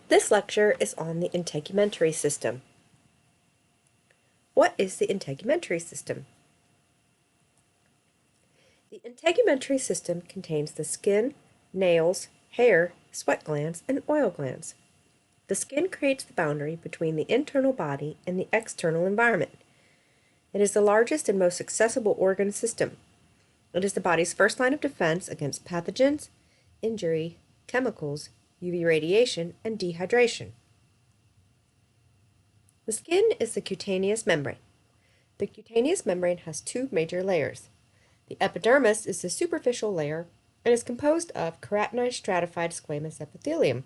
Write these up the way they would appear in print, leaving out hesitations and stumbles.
This lecture is on the integumentary system. What is the integumentary system? The integumentary system contains the skin, nails, hair, sweat glands, and oil glands. The skin creates the boundary between the internal body and the external environment. It is the largest and most accessible organ system. It is the body's first line of defense against pathogens, injury, chemicals, UV radiation, and dehydration. The skin is the cutaneous membrane. The cutaneous membrane has two major layers. The epidermis is the superficial layer and is composed of keratinized stratified squamous epithelium.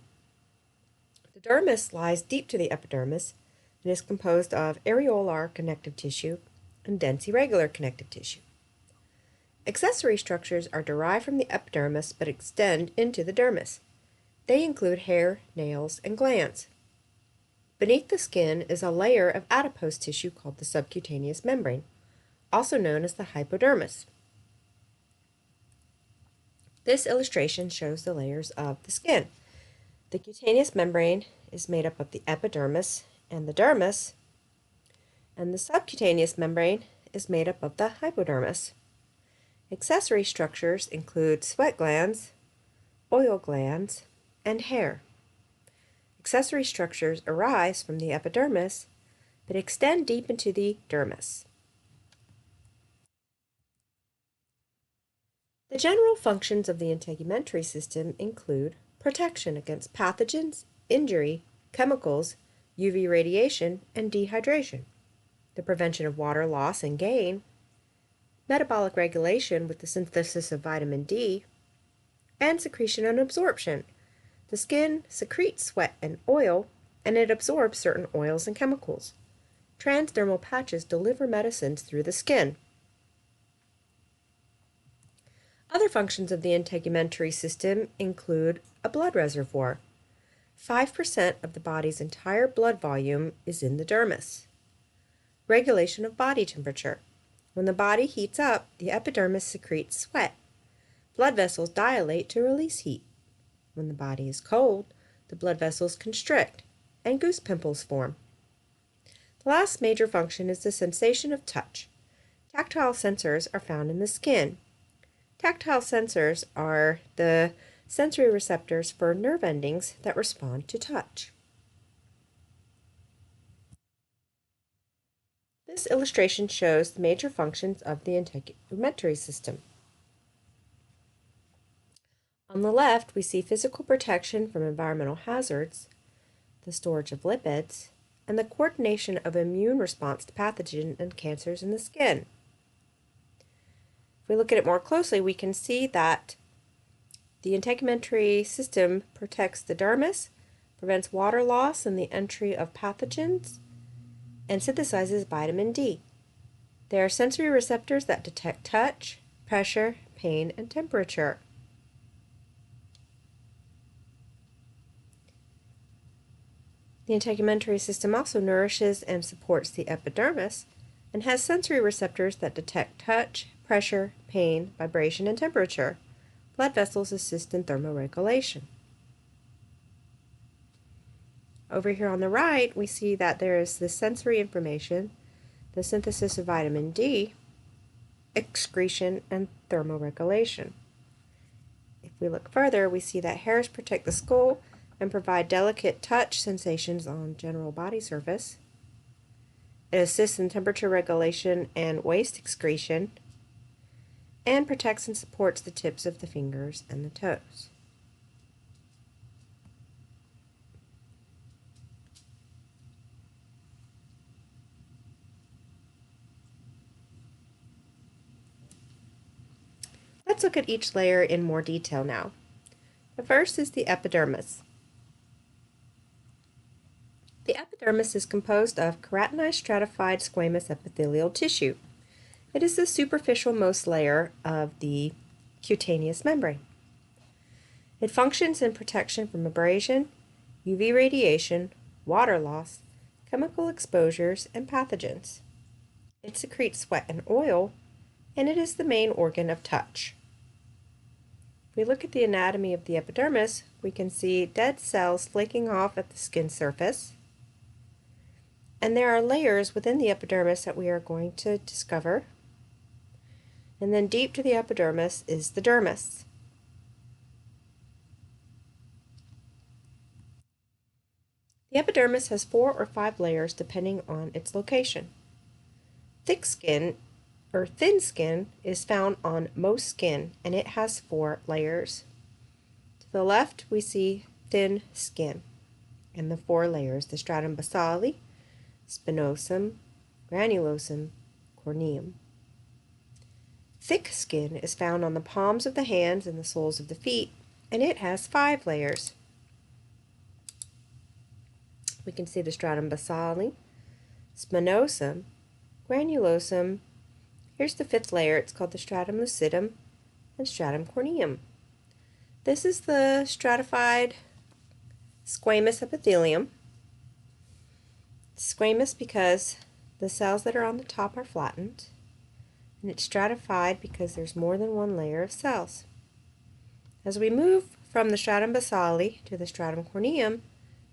The dermis lies deep to the epidermis and is composed of areolar connective tissue and dense irregular connective tissue. Accessory structures are derived from the epidermis but extend into the dermis. They include hair, nails, and glands. Beneath the skin is a layer of adipose tissue called the subcutaneous membrane, also known as the hypodermis. This illustration shows the layers of the skin. The cutaneous membrane is made up of the epidermis and the dermis, and the subcutaneous membrane is made up of the hypodermis. Accessory structures include sweat glands, oil glands, and hair. Accessory structures arise from the epidermis but extend deep into the dermis. The general functions of the integumentary system include protection against pathogens, injury, chemicals, UV radiation, and dehydration, the prevention of water loss and gain, metabolic regulation with the synthesis of vitamin D, and secretion and absorption. The skin secretes sweat and oil, and it absorbs certain oils and chemicals. Transdermal patches deliver medicines through the skin. Other functions of the integumentary system include a blood reservoir. 5% of the body's entire blood volume is in the dermis. Regulation of body temperature. When the body heats up, the epidermis secretes sweat. Blood vessels dilate to release heat. When the body is cold, the blood vessels constrict, and goose pimples form. The last major function is the sensation of touch. Tactile sensors are found in the skin. Tactile sensors are the sensory receptors for nerve endings that respond to touch. This illustration shows the major functions of the integumentary system. On the left, we see physical protection from environmental hazards, the storage of lipids, and the coordination of immune response to pathogen and cancers in the skin. If we look at it more closely, we can see that the integumentary system protects the dermis, prevents water loss and the entry of pathogens, and synthesizes vitamin D. There are sensory receptors that detect touch, pressure, pain, and temperature. The integumentary system also nourishes and supports the epidermis and has sensory receptors that detect touch, pressure, pain, vibration, and temperature. Blood vessels assist in thermoregulation. Over here on the right, we see that there is the sensory information, the synthesis of vitamin D, excretion, and thermoregulation. If we look further, we see that hairs protect the skull and provide delicate touch sensations on general body surface. It assists in temperature regulation and waste excretion, and protects and supports the tips of the fingers and the toes. Let's look at each layer in more detail now. The first is the epidermis. The epidermis is composed of keratinized stratified squamous epithelial tissue. It is the superficial-most layer of the cutaneous membrane. It functions in protection from abrasion, UV radiation, water loss, chemical exposures, and pathogens. It secretes sweat and oil, and it is the main organ of touch. If we look at the anatomy of the epidermis, we can see dead cells flaking off at the skin surface. And there are layers within the epidermis that we are going to discover. And then deep to the epidermis is the dermis. The epidermis has 4 or 5 layers depending on its location. Thick skin or thin skin is found on most skin, and it has 4 layers. To the left we see thin skin and the 4 layers: the stratum basale, spinosum, granulosum, corneum. Thick skin is found on the palms of the hands and the soles of the feet, and it has 5 layers. We can see the stratum basale, spinosum, granulosum. Here's the 5th layer. It's called the stratum lucidum and stratum corneum. This is the stratified squamous epithelium. It's squamous because the cells that are on the top are flattened, and it's stratified because there's more than one layer of cells. As we move from the stratum basale to the stratum corneum,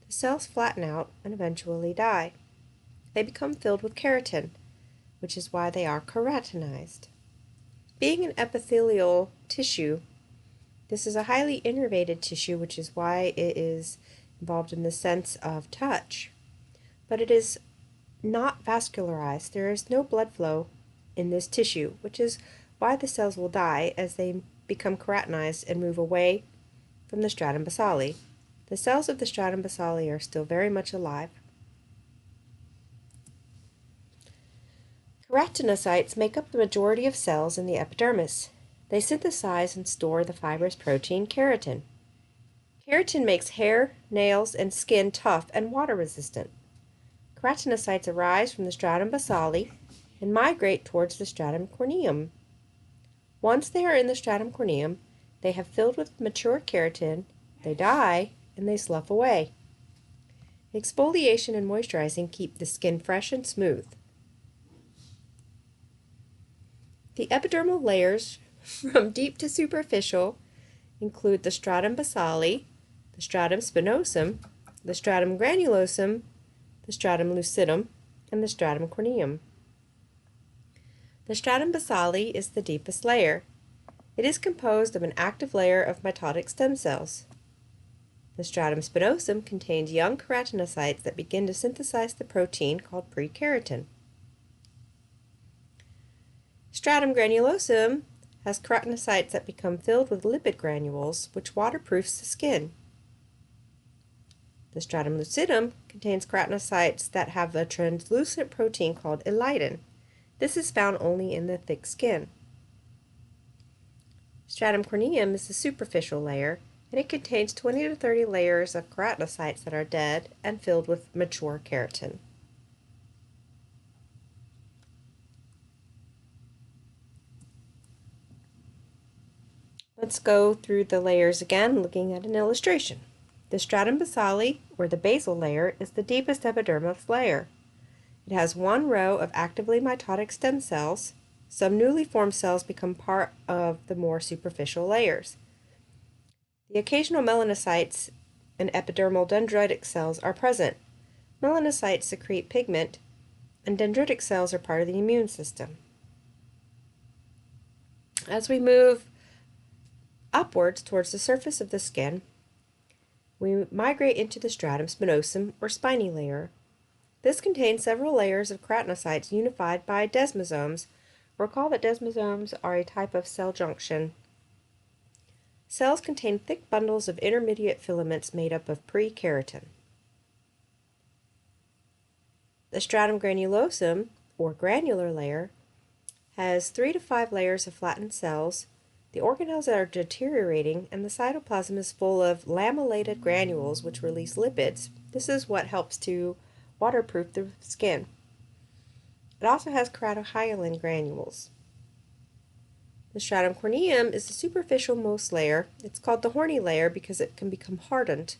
the cells flatten out and eventually die. They become filled with keratin, which is why they are keratinized. Being an epithelial tissue, this is a highly innervated tissue, which is why it is involved in the sense of touch. But it is not vascularized. There is no blood flow in this tissue, which is why the cells will die as they become keratinized and move away from the stratum basale. The cells of the stratum basale are still very much alive. Keratinocytes make up the majority of cells in the epidermis. They synthesize and store the fibrous protein keratin. Keratin makes hair, nails, and skin tough and water resistant. Keratinocytes arise from the stratum basale and migrate towards the stratum corneum. Once they are in the stratum corneum, they have filled with mature keratin, they die, and they slough away. Exfoliation and moisturizing keep the skin fresh and smooth. The epidermal layers, from deep to superficial, include the stratum basale, the stratum spinosum, the stratum granulosum, the stratum lucidum, and the stratum corneum. The stratum basale is the deepest layer. It is composed of an active layer of mitotic stem cells. The stratum spinosum contains young keratinocytes that begin to synthesize the protein called pre-keratin. Stratum granulosum has keratinocytes that become filled with lipid granules, which waterproofs the skin. The stratum lucidum contains keratinocytes that have a translucent protein called elidin. This is found only in the thick skin. Stratum corneum is the superficial layer, and it contains 20 to 30 layers of keratinocytes that are dead and filled with mature keratin. Let's go through the layers again, looking at an illustration. The stratum basale, or the basal layer, is the deepest epidermis layer. It has one row of actively mitotic stem cells. Some newly formed cells become part of the more superficial layers. The occasional melanocytes and epidermal dendritic cells are present. Melanocytes secrete pigment, and dendritic cells are part of the immune system. As we move upwards towards the surface of the skin, we migrate into the stratum spinosum, or spiny layer. This contains several layers of keratinocytes unified by desmosomes. Recall that desmosomes are a type of cell junction. Cells contain thick bundles of intermediate filaments made up of pre-keratin. The stratum granulosum, or granular layer, has 3 to 5 layers of flattened cells. The organelles are deteriorating, and the cytoplasm is full of lamellated granules which release lipids. This is what helps to waterproof the skin. It also has keratohyalin granules. The stratum corneum is the superficial-most layer. It's called the horny layer because it can become hardened.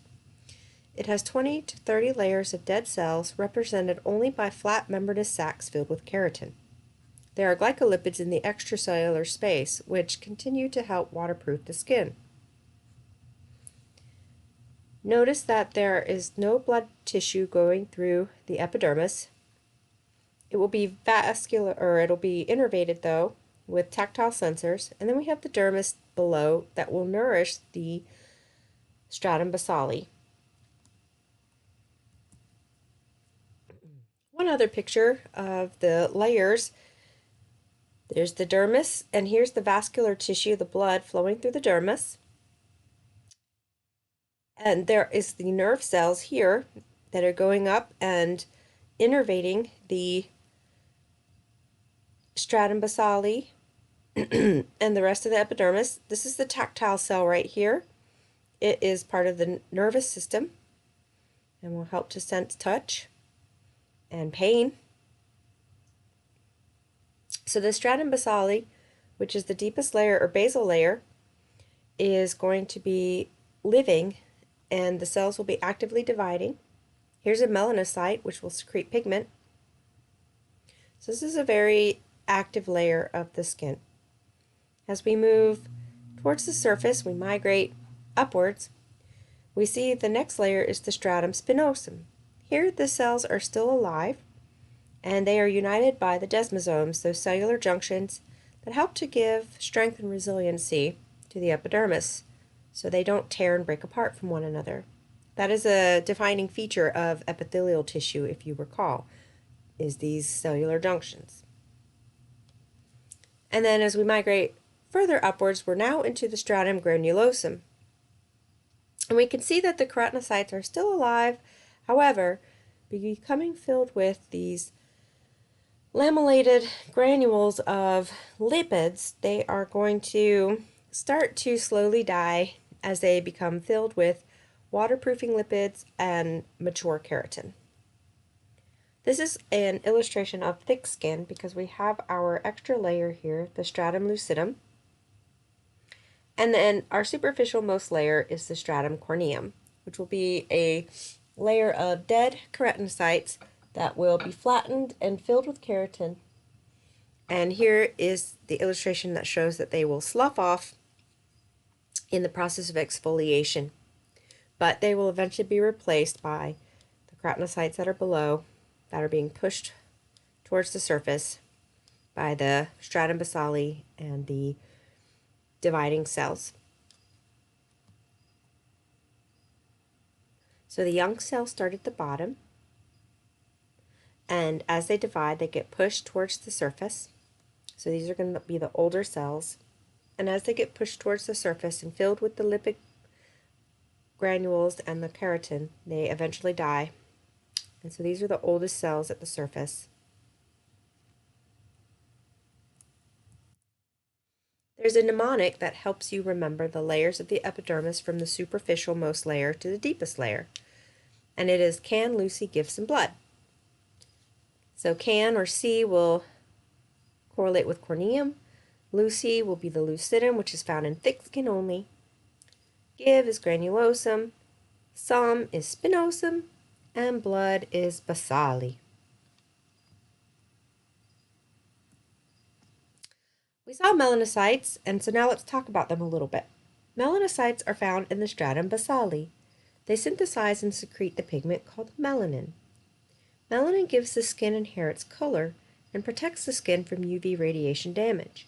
It has 20 to 30 layers of dead cells represented only by flat membranous sacs filled with keratin. There are glycolipids in the extracellular space, which continue to help waterproof the skin. Notice that there is no blood tissue going through the epidermis. It will be vascular, or it'll be innervated though, with tactile sensors. And then we have the dermis below that will nourish the stratum basale. One other picture of the layers. There's the dermis, and here's the vascular tissue, the blood flowing through the dermis. And there is the nerve cells here that are going up and innervating the stratum basale and the rest of the epidermis. This is the tactile cell right here. It is part of the nervous system and will help to sense touch and pain. So the stratum basale, which is the deepest layer or basal layer, is going to be living, and the cells will be actively dividing. Here's a melanocyte, which will secrete pigment. So this is a very active layer of the skin. As we move towards the surface, we migrate upwards. We see the next layer is the stratum spinosum. Here the cells are still alive, and they are united by the desmosomes, those cellular junctions that help to give strength and resiliency to the epidermis, so they don't tear and break apart from one another. That is a defining feature of epithelial tissue, if you recall, is these cellular junctions. And then as we migrate further upwards, we're now into the stratum granulosum. And we can see that the keratinocytes are still alive, however, becoming filled with these lamellated granules of lipids. They are going to start to slowly die as they become filled with waterproofing lipids and mature keratin. This is an illustration of thick skin because we have our extra layer here, the stratum lucidum, and then our superficial most layer is the stratum corneum, which will be a layer of dead keratinocytes that will be flattened and filled with keratin. And here is the illustration that shows that they will slough off in the process of exfoliation, but they will eventually be replaced by the keratinocytes that are below, that are being pushed towards the surface by the stratum basale and the dividing cells. So the young cells start at the bottom, and as they divide, they get pushed towards the surface. So these are going to be the older cells. And as they get pushed towards the surface and filled with the lipid granules and the keratin, they eventually die. And so these are the oldest cells at the surface. There's a mnemonic that helps you remember the layers of the epidermis from the superficial most layer to the deepest layer. And it is can, Lucy, give some blood. So can, or C, will correlate with corneum. Lucy will be the lucidum, which is found in thick skin only. Give is granulosum. Some is spinosum. And blood is basale. We saw melanocytes, and so now let's talk about them a little bit. Melanocytes are found in the stratum basale. They synthesize and secrete the pigment called melanin. Melanin gives the skin and hair its color and protects the skin from UV radiation damage.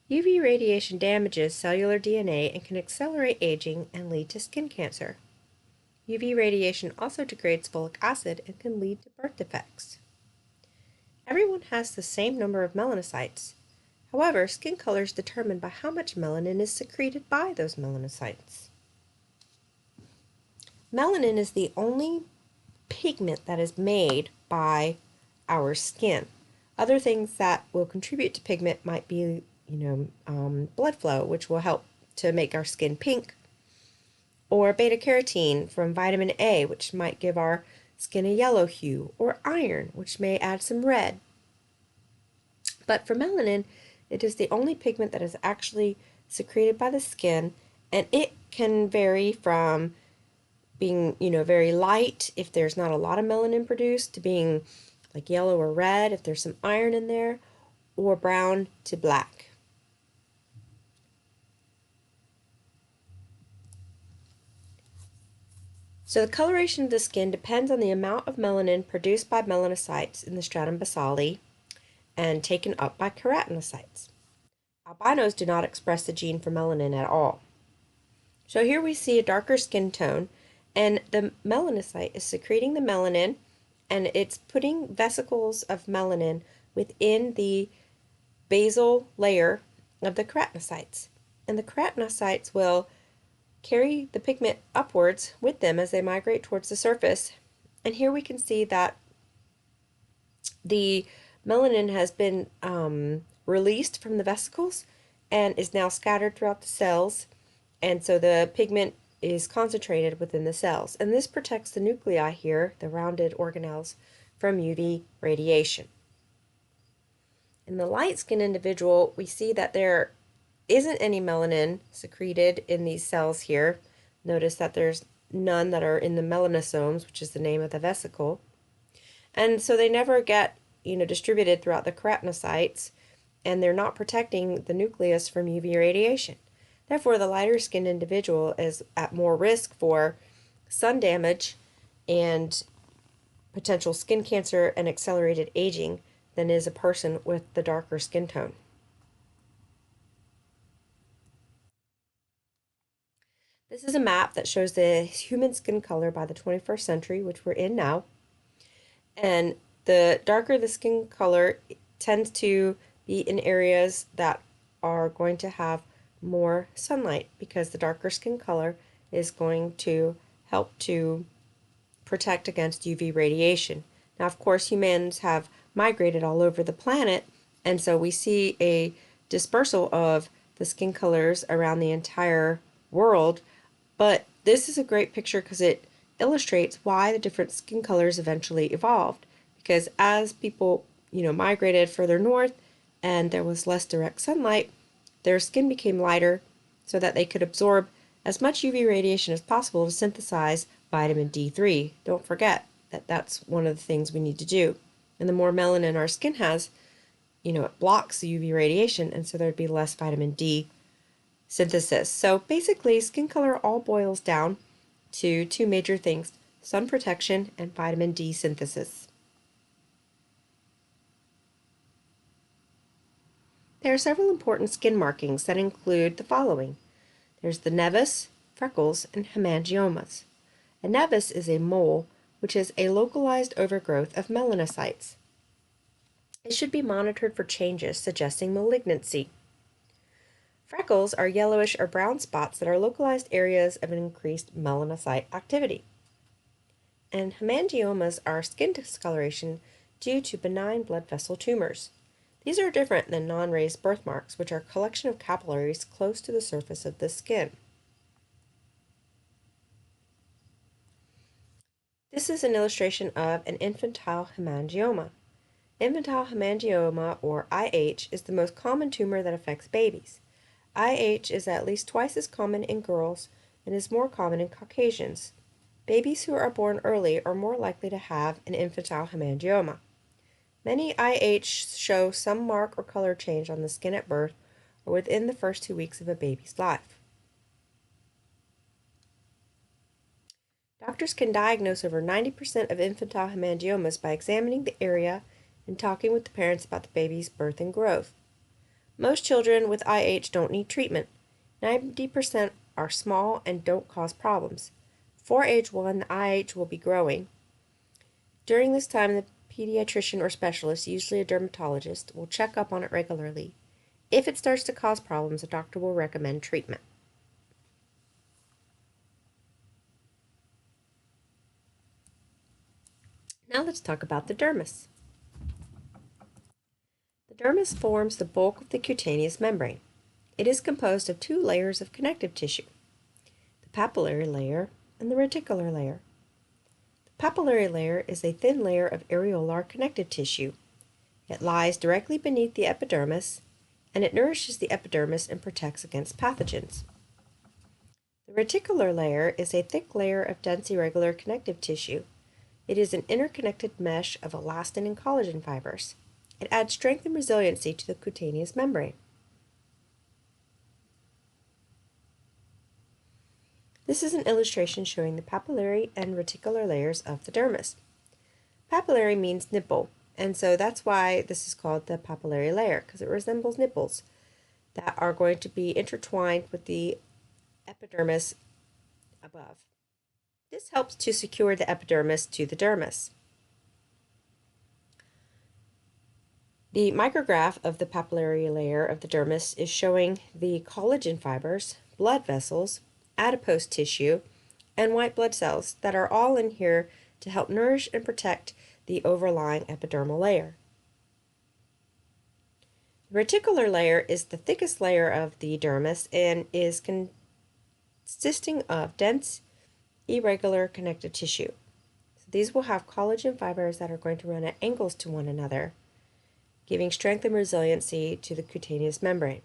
UV radiation damages cellular DNA and can accelerate aging and lead to skin cancer. UV radiation also degrades folic acid and can lead to birth defects. Everyone has the same number of melanocytes. However, skin color is determined by how much melanin is secreted by those melanocytes. Melanin is the only pigment that is made by our skin. Other things that will contribute to pigment might be, blood flow, which will help to make our skin pink, or beta carotene from vitamin A, which might give our skin a yellow hue, or iron, which may add some red. But for melanin, it is the only pigment that is actually secreted by the skin, and it can vary from being, very light if there's not a lot of melanin produced, to being like yellow or red if there's some iron in there, or brown to black. So the coloration of the skin depends on the amount of melanin produced by melanocytes in the stratum basale and taken up by keratinocytes. Albinos do not express the gene for melanin at all. So here we see a darker skin tone, and the melanocyte is secreting the melanin, and it's putting vesicles of melanin within the basal layer of the keratinocytes. And the keratinocytes will carry the pigment upwards with them as they migrate towards the surface. And here we can see that the melanin has been released from the vesicles and is now scattered throughout the cells, and so the pigment is concentrated within the cells. And this protects the nuclei here, the rounded organelles, from UV radiation. In the light-skinned individual, we see that there isn't any melanin secreted in these cells here. Notice that there's none that are in the melanosomes, which is the name of the vesicle. And so they never get, distributed throughout the keratinocytes, and they're not protecting the nucleus from UV radiation. Therefore, the lighter-skinned individual is at more risk for sun damage and potential skin cancer and accelerated aging than is a person with the darker skin tone. This is a map that shows the human skin color by the 21st century, which we're in now. And the darker the skin color tends to be in areas that are going to have more sunlight, because the darker skin color is going to help to protect against UV radiation. Now, of course, humans have migrated all over the planet, and so we see a dispersal of the skin colors around the entire world, but this is a great picture because it illustrates why the different skin colors eventually evolved. Because as people, migrated further north and there was less direct sunlight, their skin became lighter so that they could absorb as much UV radiation as possible to synthesize vitamin D3. Don't forget that that's one of the things we need to do. And the more melanin our skin has, it blocks the UV radiation, and so there'd be less vitamin D synthesis. So basically, skin color all boils down to two major things: sun protection and vitamin D synthesis. There are several important skin markings that include the following. There's the Nevis, freckles, and hemangiomas. A Nevis is a mole, which is a localized overgrowth of melanocytes. It should be monitored for changes suggesting malignancy. Freckles are yellowish or brown spots that are localized areas of increased melanocyte activity. And hemangiomas are skin discoloration due to benign blood vessel tumors. These are different than non-raised birthmarks, which are a collection of capillaries close to the surface of the skin. This is an illustration of an infantile hemangioma. Infantile hemangioma, or IH, is the most common tumor that affects babies. IH is at least twice as common in girls and is more common in Caucasians. Babies who are born early are more likely to have an infantile hemangioma. Many IH show some mark or color change on the skin at birth or within the first 2 weeks of a baby's life. Doctors can diagnose over 90% of infantile hemangiomas by examining the area and talking with the parents about the baby's birth and growth. Most children with IH don't need treatment. 90% are small and don't cause problems. For age 1, the IH will be growing. During this time, the pediatrician or specialist, usually a dermatologist, will check up on it regularly. If it starts to cause problems, a doctor will recommend treatment. Now let's talk about the dermis. The dermis forms the bulk of the cutaneous membrane. It is composed of 2 layers of connective tissue, the papillary layer and the reticular layer. The papillary layer is a thin layer of areolar connective tissue. It lies directly beneath the epidermis, and it nourishes the epidermis and protects against pathogens. The reticular layer is a thick layer of dense irregular connective tissue. It is an interconnected mesh of elastin and collagen fibers. It adds strength and resiliency to the cutaneous membrane. This is an illustration showing the papillary and reticular layers of the dermis. Papillary means nipple, and so that's why this is called the papillary layer, because it resembles nipples that are going to be intertwined with the epidermis above. This helps to secure the epidermis to the dermis. The micrograph of the papillary layer of the dermis is showing the collagen fibers, blood vessels, adipose tissue, and white blood cells that are all in here to help nourish and protect the overlying epidermal layer. The reticular layer is the thickest layer of the dermis and is consisting of dense, irregular connective tissue. So these will have collagen fibers that are going to run at angles to one another, giving strength and resiliency to the cutaneous membrane.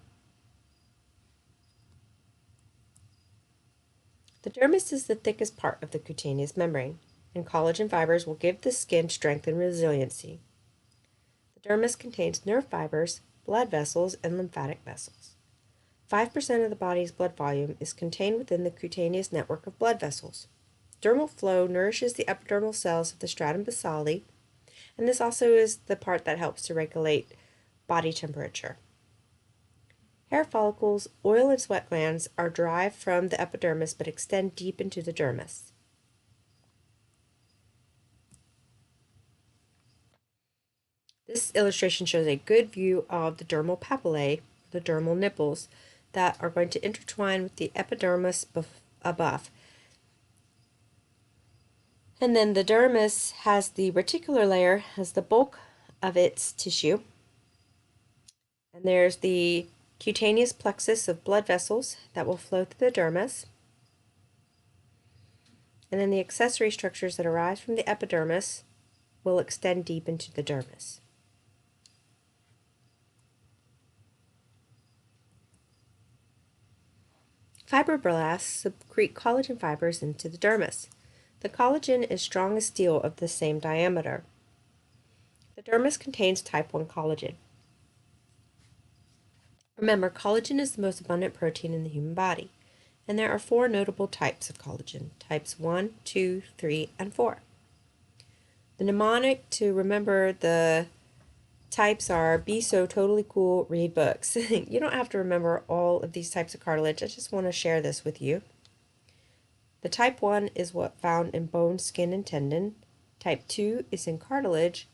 The dermis is the thickest part of the cutaneous membrane, and collagen fibers will give the skin strength and resiliency. The dermis contains nerve fibers, blood vessels, and lymphatic vessels. 5% of the body's blood volume is contained within the cutaneous network of blood vessels. Dermal flow nourishes the epidermal cells of the stratum basale, and this also is the part that helps to regulate body temperature. Hair follicles, oil, and sweat glands are derived from the epidermis but extend deep into the dermis. This illustration shows a good view of the dermal papillae, the dermal nipples, that are going to intertwine with the epidermis above. And then the dermis has the reticular layer as the bulk of its tissue. And there's the cutaneous plexus of blood vessels that will flow through the dermis. And then the accessory structures that arise from the epidermis will extend deep into the dermis. Fibroblasts secrete collagen fibers into the dermis. The collagen is strong as steel of the same diameter. The dermis contains type 1 collagen. Remember, collagen is the most abundant protein in the human body, and there are 4 notable types of collagen, types 1, 2, 3, and 4. The mnemonic to remember the types are be so totally cool, read books. You don't have to remember all of these types of cartilage. I just want to share this with you. The type 1 is what found in bone, skin, and tendon. Type 2 is in cartilage.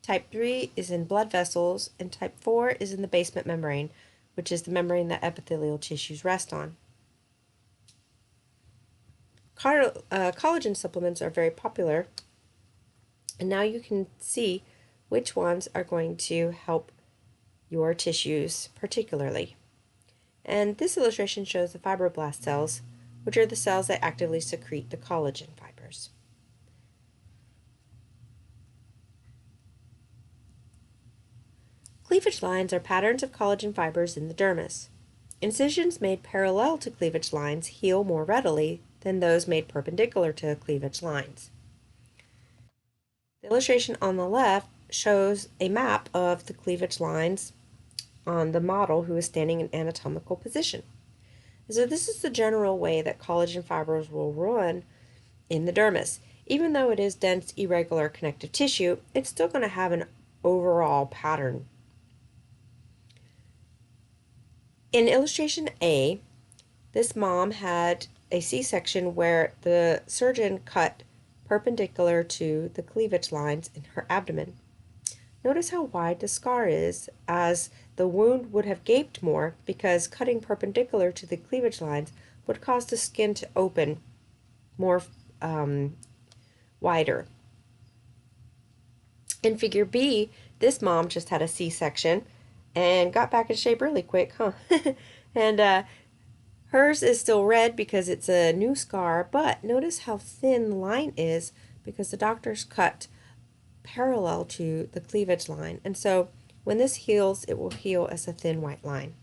Type 3 is in blood vessels, and type 4 is in the basement membrane, which is the membrane that epithelial tissues rest on. Collagen supplements are very popular, and now you can see which ones are going to help your tissues particularly. And this illustration shows the fibroblast cells, which are the cells that actively secrete the collagen fibers. Cleavage lines are patterns of collagen fibers in the dermis. Incisions made parallel to cleavage lines heal more readily than those made perpendicular to cleavage lines. The illustration on the left shows a map of the cleavage lines on the model who is standing in anatomical position. So this is the general way that collagen fibers will run in the dermis. Even though it is dense, irregular connective tissue, it's still going to have an overall pattern. In illustration A, this mom had a C-section where the surgeon cut perpendicular to the cleavage lines in her abdomen. Notice how wide the scar is, as the wound would have gaped more because cutting perpendicular to the cleavage lines would cause the skin to open more wider. In figure B, this mom just had a C-section and got back in shape really quick, huh? And hers is still red because it's a new scar, but notice how thin the line is because the doctors cut parallel to the cleavage line. And so when this heals, it will heal as a thin white line.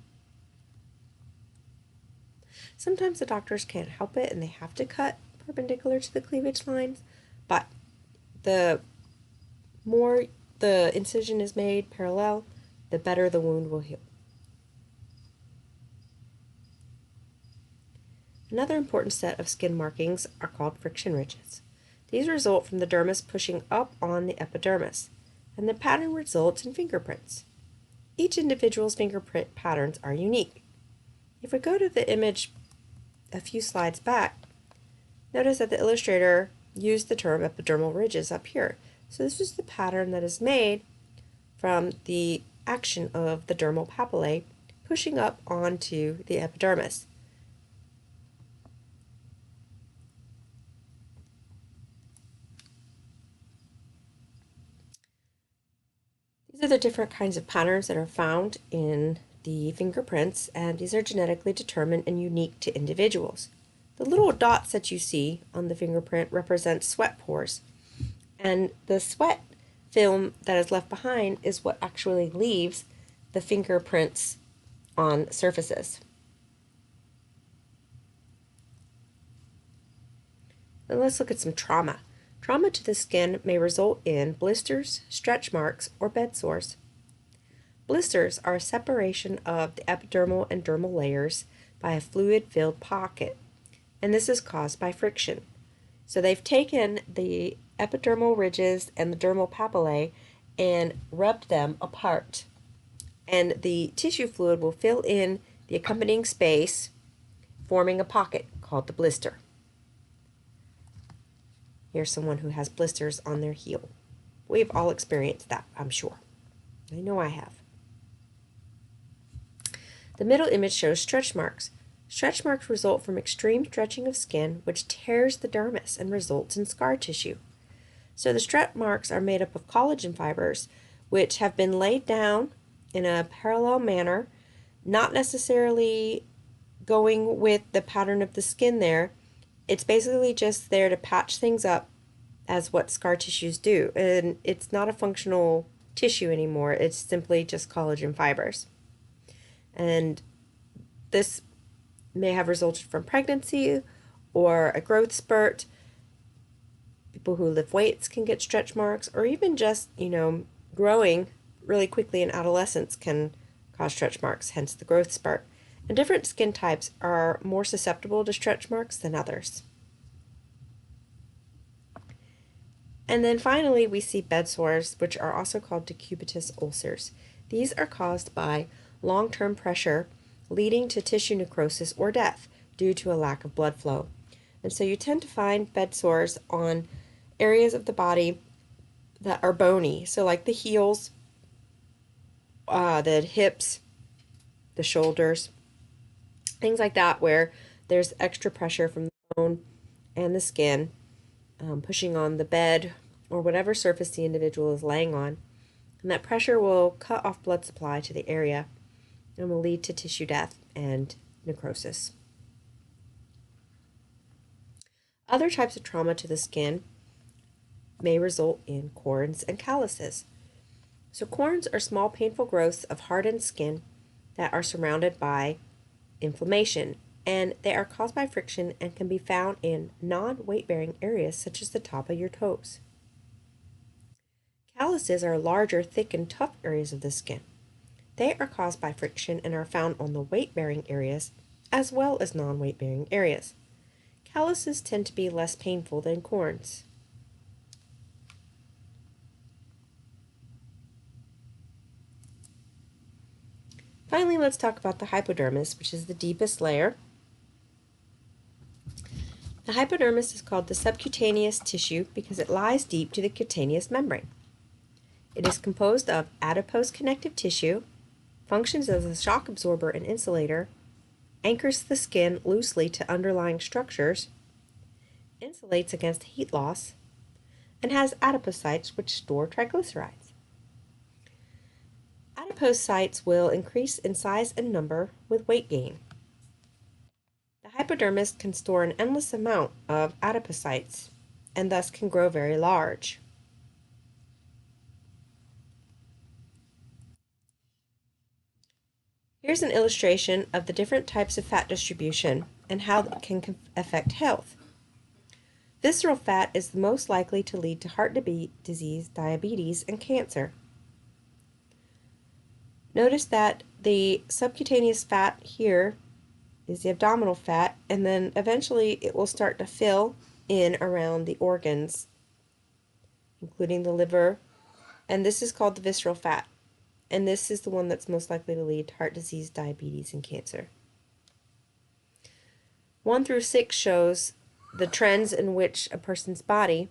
Sometimes the doctors can't help it and they have to cut perpendicular to the cleavage lines, but the more the incision is made parallel, the better the wound will heal. Another important set of skin markings are called friction ridges. These result from the dermis pushing up on the epidermis, and the pattern results in fingerprints. Each individual's fingerprint patterns are unique. If we go to the image a few slides back, notice that the illustrator used the term epidermal ridges up here. So this is the pattern that is made from the action of the dermal papillae pushing up onto the epidermis. These are the different kinds of patterns that are found in the fingerprints, and these are genetically determined and unique to individuals. The little dots that you see on the fingerprint represent sweat pores, and the sweat film that is left behind is what actually leaves the fingerprints on surfaces. Now let's look at some trauma. Trauma to the skin may result in blisters, stretch marks, or bed sores. Blisters are a separation of the epidermal and dermal layers by a fluid-filled pocket, and this is caused by friction. So they've taken the epidermal ridges and the dermal papillae and rubbed them apart, and the tissue fluid will fill in the accompanying space, forming a pocket called the blister. Here's someone who has blisters on their heel. We've all experienced that, I'm sure. I know I have. The middle image shows stretch marks. Stretch marks result from extreme stretching of skin, which tears the dermis and results in scar tissue. So the stretch marks are made up of collagen fibers, which have been laid down in a parallel manner, not necessarily going with the pattern of the skin there. It's basically just there to patch things up as what scar tissues do. And it's not a functional tissue anymore. It's simply just collagen fibers. And this may have resulted from pregnancy or a growth spurt. People who lift weights can get stretch marks, or even just, growing really quickly in adolescence can cause stretch marks, hence the growth spurt. And different skin types are more susceptible to stretch marks than others. And then finally, we see bed sores, which are also called decubitus ulcers. These are caused by long-term pressure leading to tissue necrosis or death due to a lack of blood flow. And so you tend to find bed sores on areas of the body that are bony, so like the heels, the hips, the shoulders, things like that, where there's extra pressure from the bone and the skin pushing on the bed or whatever surface the individual is laying on. And that pressure will cut off blood supply to the area and will lead to tissue death and necrosis. Other types of trauma to the skin may result in corns and calluses. So corns are small painful growths of hardened skin that are surrounded by inflammation, and they are caused by friction and can be found in non-weight-bearing areas such as the top of your toes. Calluses are larger, thick, and tough areas of the skin. They are caused by friction and are found on the weight-bearing areas as well as non-weight-bearing areas. Calluses tend to be less painful than corns. Finally, let's talk about the hypodermis, which is the deepest layer. The hypodermis is called the subcutaneous tissue because it lies deep to the cutaneous membrane. It is composed of adipose connective tissue, functions as a shock absorber and insulator, anchors the skin loosely to underlying structures, insulates against heat loss, and has adipocytes which store triglycerides. Adipocytes will increase in size and number with weight gain. The hypodermis can store an endless amount of adipocytes and thus can grow very large. Here's an illustration of the different types of fat distribution and how it can affect health. Visceral fat is the most likely to lead to heart disease, diabetes, and cancer. Notice that the subcutaneous fat here is the abdominal fat, and then eventually it will start to fill in around the organs, including the liver, and this is called the visceral fat. And this is the one that's most likely to lead to heart disease, diabetes, and cancer. 1 through 6 shows the trends in which a person's body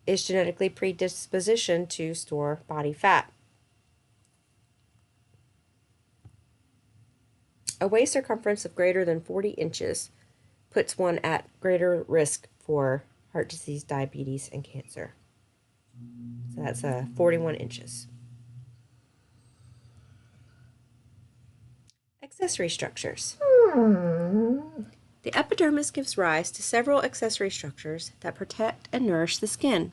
is genetically predispositioned to store body fat. A waist circumference of greater than 40 inches puts one at greater risk for heart disease, diabetes, and cancer. So that's 41 inches. Accessory structures. The epidermis gives rise to several accessory structures that protect and nourish the skin.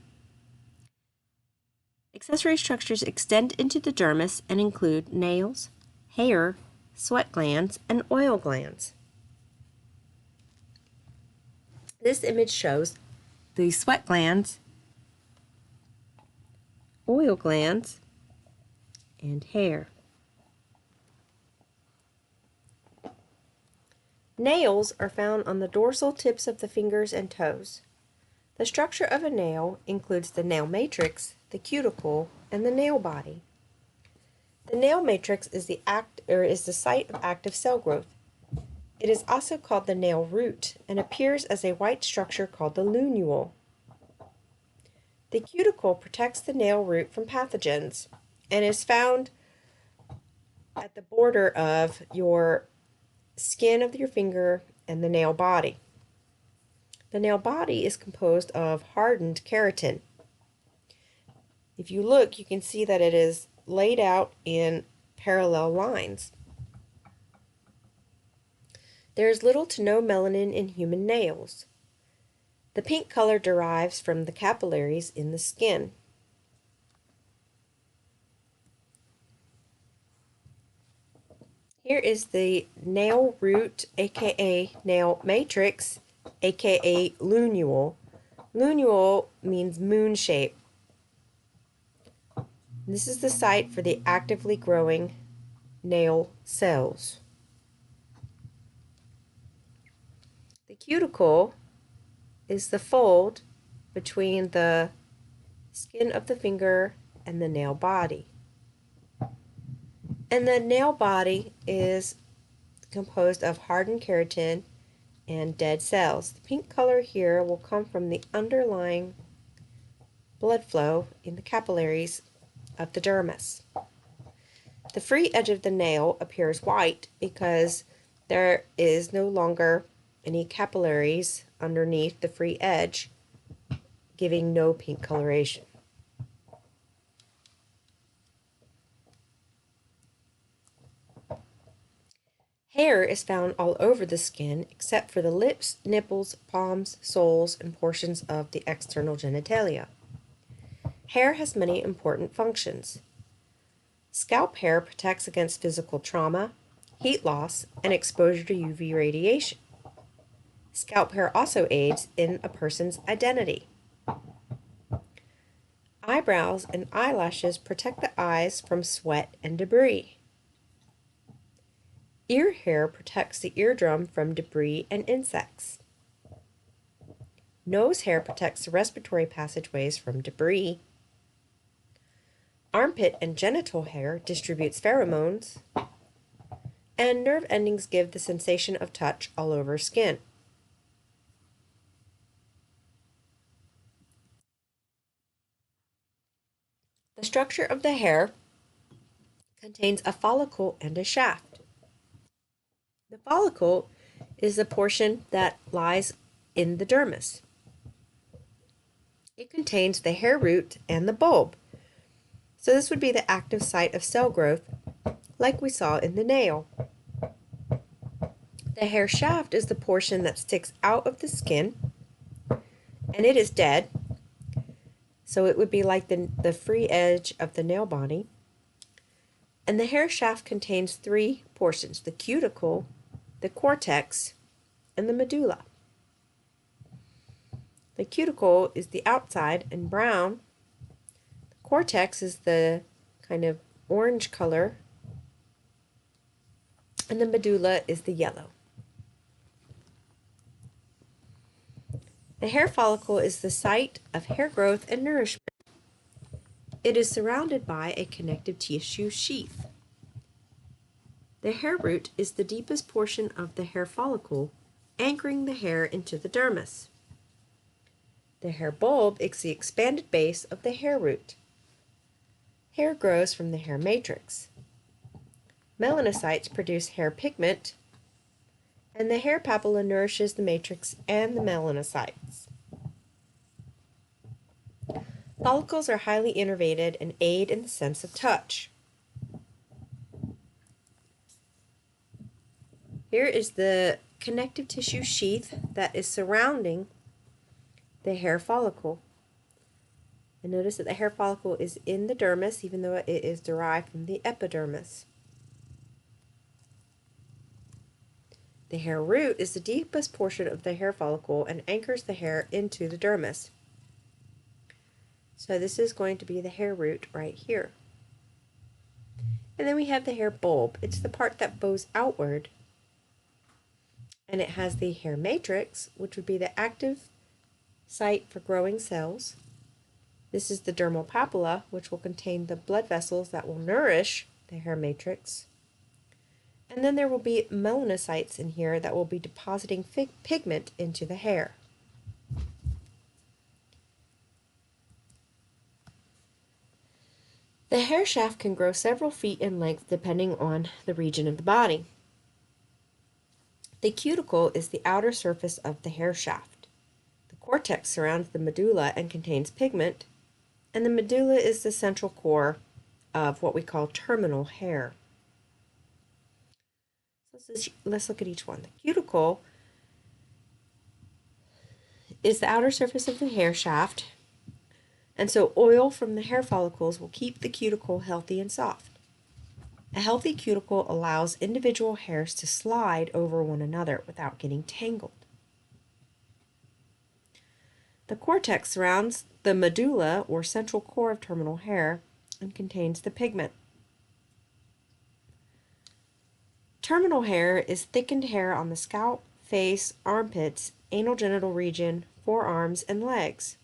Accessory structures extend into the dermis and include nails, hair, sweat glands, and oil glands. This image shows the sweat glands, oil glands, and hair. Nails are found on the dorsal tips of the fingers and toes. The structure of a nail includes the nail matrix, the cuticle, and the nail body. The nail matrix is the site of active cell growth. It is also called the nail root and appears as a white structure called the lunule. The cuticle protects the nail root from pathogens and is found at the border of your skin of your finger and the nail body. The nail body is composed of hardened keratin. If you look, you can see that it is laid out in parallel lines. There is little to no melanin in human nails. The pink color derives from the capillaries in the skin. Here is the nail root, aka nail matrix, aka lunule. Lunule means moon shape. This is the site for the actively growing nail cells. The cuticle is the fold between the skin of the finger and the nail body. And the nail body is composed of hardened keratin and dead cells. The pink color here will come from the underlying blood flow in the capillaries of the dermis. The free edge of the nail appears white because there is no longer any capillaries underneath the free edge, giving no pink coloration. Hair is found all over the skin except for the lips, nipples, palms, soles, and portions of the external genitalia. Hair has many important functions. Scalp hair protects against physical trauma, heat loss, and exposure to UV radiation. Scalp hair also aids in a person's identity. Eyebrows and eyelashes protect the eyes from sweat and debris. Ear hair protects the eardrum from debris and insects. Nose hair protects the respiratory passageways from debris. Armpit and genital hair distributes pheromones. And nerve endings give the sensation of touch all over skin. The structure of the hair contains a follicle and a shaft. The follicle is the portion that lies in the dermis. It contains the hair root and the bulb. So this would be the active site of cell growth, like we saw in the nail. The hair shaft is the portion that sticks out of the skin, and it is dead. So it would be like the free edge of the nail body. And the hair shaft contains 3 portions: the cuticle, the cortex, and the medulla. The cuticle is the outside and brown. The cortex is the kind of orange color. and the medulla is the yellow. The hair follicle is the site of hair growth and nourishment. It is surrounded by a connective tissue sheath. The hair root is the deepest portion of the hair follicle, anchoring the hair into the dermis. The hair bulb is the expanded base of the hair root. Hair grows from the hair matrix. Melanocytes produce hair pigment, and the hair papilla nourishes the matrix and the melanocytes. Follicles are highly innervated and aid in the sense of touch. Here is the connective tissue sheath that is surrounding the hair follicle. And notice that the hair follicle is in the dermis, even though it is derived from the epidermis. The hair root is the deepest portion of the hair follicle and anchors the hair into the dermis. So this is going to be the hair root right here. And then we have the hair bulb. It's the part that bows outward. And it has the hair matrix, which would be the active site for growing cells. This is the dermal papilla, which will contain the blood vessels that will nourish the hair matrix. And then there will be melanocytes in here that will be depositing pigment into the hair. The hair shaft can grow several feet in length depending on the region of the body. The cuticle is the outer surface of the hair shaft. The cortex surrounds the medulla and contains pigment, and the medulla is the central core of what we call terminal hair. Let's look at each one. The cuticle is the outer surface of the hair shaft, and so oil from the hair follicles will keep the cuticle healthy and soft. A healthy cuticle allows individual hairs to slide over one another without getting tangled. The cortex surrounds the medulla, or central core of terminal hair, and contains the pigment. Terminal hair is thickened hair on the scalp, face, armpits, anal genital region, forearms, and legs.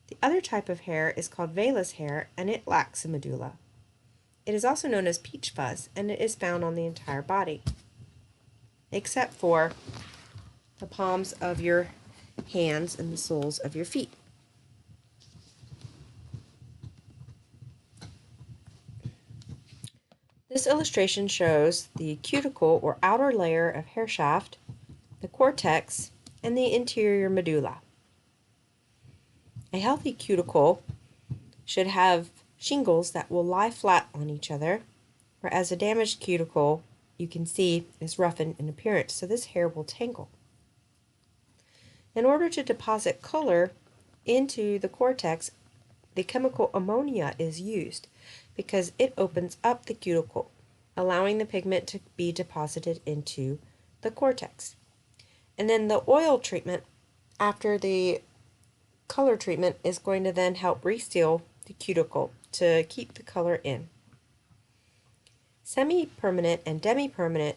The other type of hair is called vellus hair, and it lacks a medulla. It is also known as peach fuzz, and it is found on the entire body, except for the palms of your hands and the soles of your feet. This illustration shows the cuticle, or outer layer of hair shaft, the cortex, and the interior medulla. A healthy cuticle should have shingles that will lie flat on each other, whereas a damaged cuticle, you can see, is roughened in appearance, so this hair will tangle. In order to deposit color into the cortex, the chemical ammonia is used because it opens up the cuticle, allowing the pigment to be deposited into the cortex. And then the oil treatment after the color treatment is going to then help reseal the cuticle to keep the color in. Semi-permanent and demi-permanent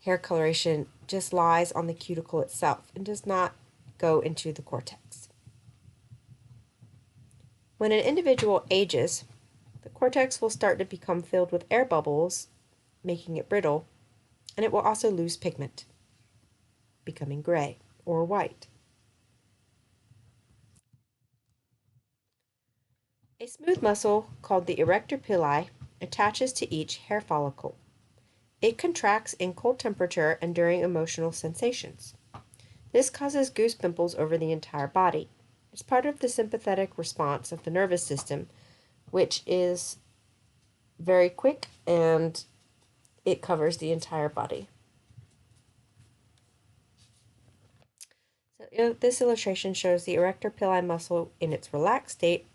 hair coloration just lies on the cuticle itself and does not go into the cortex. When an individual ages, the cortex will start to become filled with air bubbles, making it brittle, and it will also lose pigment, becoming gray or white. A smooth muscle called the erector pili attaches to each hair follicle. It contracts in cold temperature and during emotional sensations. This causes goose pimples over the entire body. It's part of the sympathetic response of the nervous system, which is very quick and it covers the entire body. So this illustration shows the erector pili muscle in its relaxed state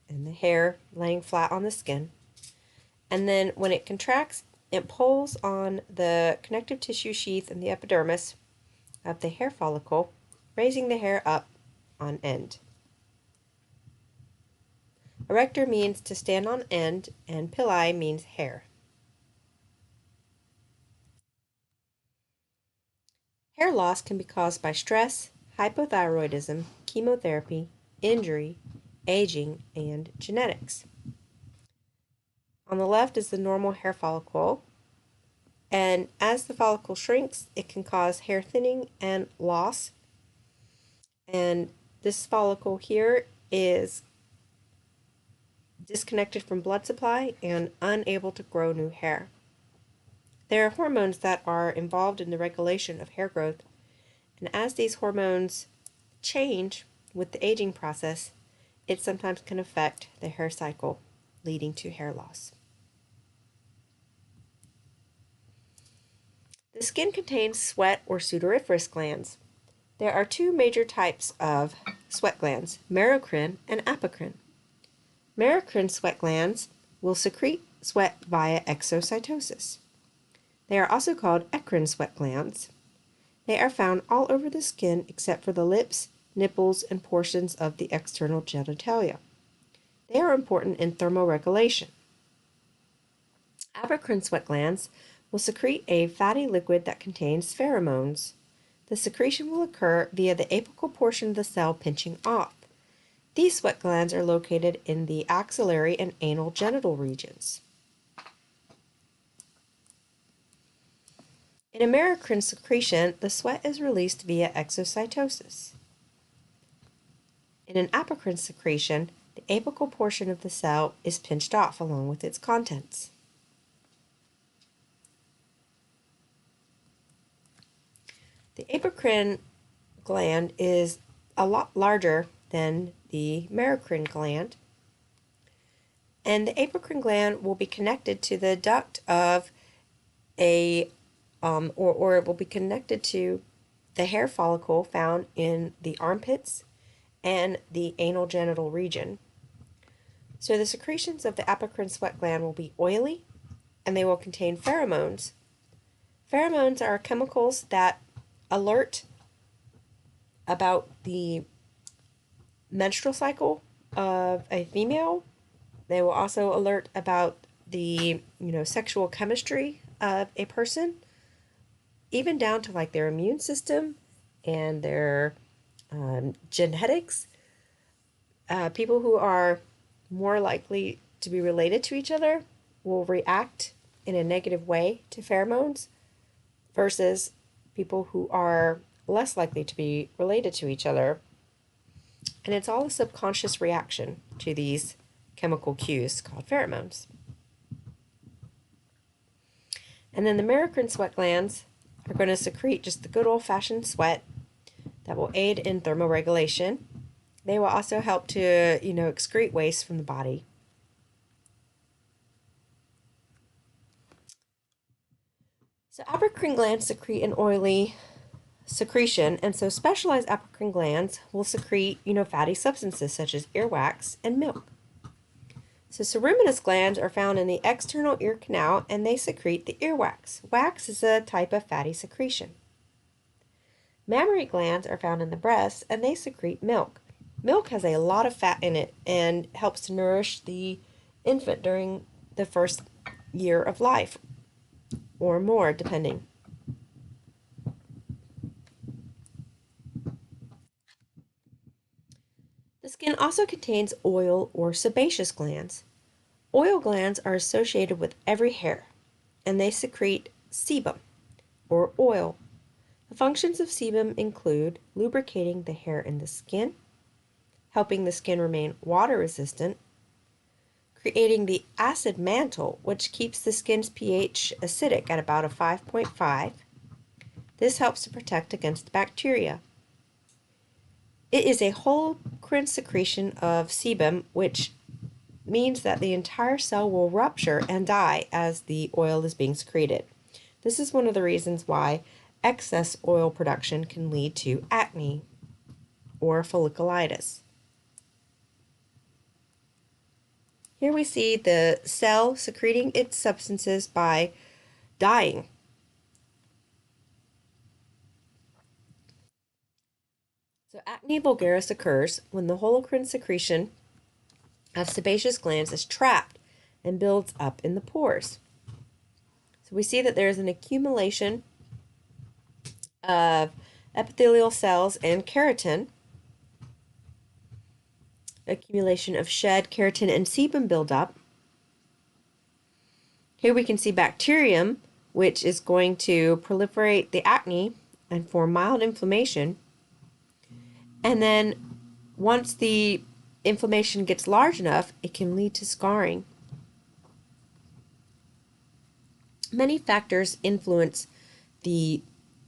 and the hair laying flat on the skin. And then when it contracts, it pulls on the connective tissue sheath and the epidermis of the hair follicle, raising the hair up on end. Erector means to stand on end, and pili means hair. Hair loss can be caused by stress, hypothyroidism, chemotherapy, injury, aging, and genetics. On the left is the normal hair follicle, and as the follicle shrinks, it can cause hair thinning and loss. And this follicle here is disconnected from blood supply and unable to grow new hair. There are hormones that are involved in the regulation of hair growth, and as these hormones change with the aging process, it sometimes can affect the hair cycle, leading to hair loss. The skin contains sweat or sudoriferous glands. There are two major types of sweat glands, merocrine and apocrine. Merocrine sweat glands will secrete sweat via exocytosis. They are also called eccrine sweat glands. They are found all over the skin except for the lips, nipples, and portions of the external genitalia. They are important in thermoregulation. Apocrine sweat glands will secrete a fatty liquid that contains pheromones. The secretion will occur via the apical portion of the cell pinching off. These sweat glands are located in the axillary and anal genital regions. In a merocrine secretion, the sweat is released via exocytosis. In an apocrine secretion, the apical portion of the cell is pinched off along with its contents. The apocrine gland is a lot larger than the merocrine gland, and the apocrine gland will be connected to the duct of or it will be connected to the hair follicle found in the armpits and the anal genital region. So the secretions of the apocrine sweat gland will be oily, and they will contain pheromones. Pheromones are chemicals that alert about the menstrual cycle of a female. They will also alert about the sexual chemistry of a person, even down to like their immune system and their genetics. People who are more likely to be related to each other will react in a negative way to pheromones versus people who are less likely to be related to each other. And it's all a subconscious reaction to these chemical cues called pheromones. And then the merocrine sweat glands are going to secrete just the good old-fashioned sweat that will aid in thermoregulation. They will also help to, excrete waste from the body. So apocrine glands secrete an oily secretion, and so specialized apocrine glands will secrete, fatty substances such as earwax and milk. So ceruminous glands are found in the external ear canal, and they secrete the earwax. Wax is a type of fatty secretion. Mammary glands are found in the breast, and they secrete milk. Milk has a lot of fat in it and helps to nourish the infant during the first year of life, or more, depending. The skin also contains oil or sebaceous glands. Oil glands are associated with every hair, and they secrete sebum, or oil. The functions of sebum include lubricating the hair and the skin, helping the skin remain water resistant, creating the acid mantle, which keeps the skin's pH acidic at about a 5.5. This helps to protect against bacteria. It is a whole-crine secretion of sebum, which means that the entire cell will rupture and die as the oil is being secreted. This is one of the reasons why excess oil production can lead to acne or folliculitis. Here we see the cell secreting its substances by dying. So acne vulgaris occurs when the holocrine secretion of sebaceous glands is trapped and builds up in the pores. So we see that there is an accumulation of epithelial cells and keratin, accumulation of shed, keratin, and sebum buildup. Here we can see bacterium, which is going to proliferate the acne and form mild inflammation. And then once the inflammation gets large enough, it can lead to scarring. Many factors influence the